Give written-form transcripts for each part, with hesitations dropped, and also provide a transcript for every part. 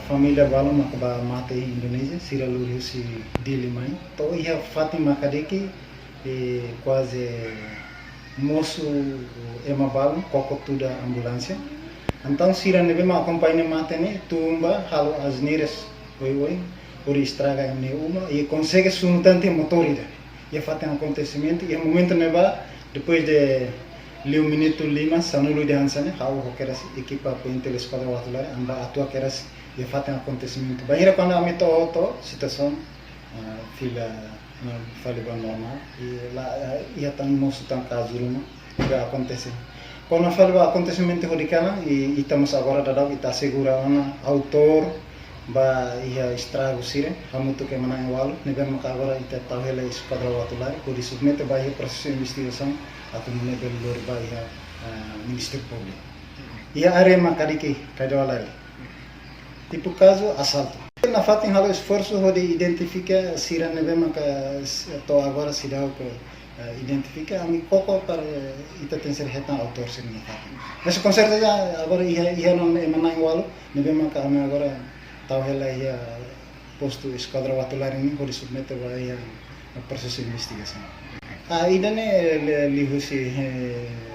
família bala makaba mate Indonésia, sira luri si dili mai. To ia Fatima kadeki quase moço ema bala koko tuda ambulância. Então sira nebe ma acompanha mate ne tumba halo asneiras oi por estraga ne uma e consegue sunutante motorida. Ia fatem acontecimento e momento neba depois de Leo minuto lima sanulu de hansane hau hokeras equipa pointe espada watulare amba atua keras ia fatem acontecimento. Bahira quando a mito auto situação fila faliba normal e lá ia tan moço tan caso rumah que acontece. Quando faliba acontecimento rodicana e estamos agora dadau ita segura autor ba ia estrago sire hamutu que manang walu neben maka agora ita tauhela esquadra watulare por isso submete ba ia processo de investigação atau nível luar ba ia Ministério Público. Ia área makadiki kadawalari. Tipo caso assalto. Na fatin halo esforço de identificar sira nebe maka to agora sidau que identifica a mi coco para ita tenser hetan autor sir na fatin. Mas com certeza agora ia não manang walu nebe maka ame agora tau hela ia posto esquadra watulare ini por submete ba ia processo de investigação. Idane lihusi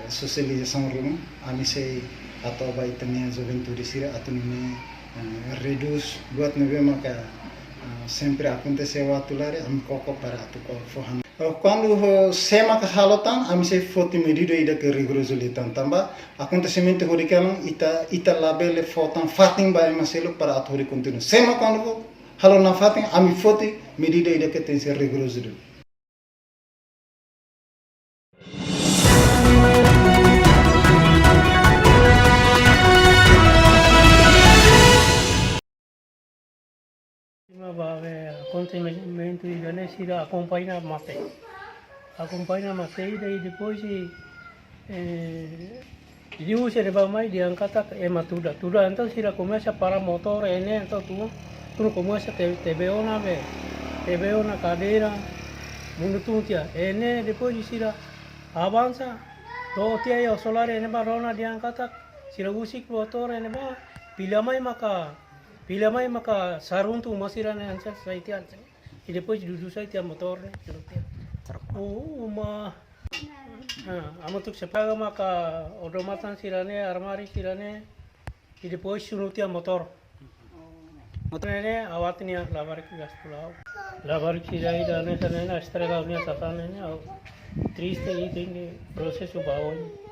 socialização rumah, ami sei atau ba itania juventude sira atau ini reduz buat nebe maka sempre acontece watulare am koko para atu ko fohan. Quando sema ka halotan ami sei foti medido ida ke rigoroso litan tamba acontecimento horicano ita labele fotan fatin ba maselo para atu hori continue. Sema quando halo na fatin ami foti medido ida ke tense rigoroso. Acontecimento de sira acompanha mate e daí depois diu se leva mais de angkata tuda então sira começa para motor então tu começa te veo na cadeira mundo tuntia depois sira avança do tia o solar barona de angkata sira usik motor ba Pila mai maka sarung tu masira na ansal sa itian. E depois dudu sa itian motor ne. Oh ma. Amatuk sa paga maka odomatan sirane armari sirane. E depois sunutia motor. Motor ne awat niya lavar ki gas pulau. Lavar ki jai dane sa ne estraga unia sa ne. Triste e tem processo bawon.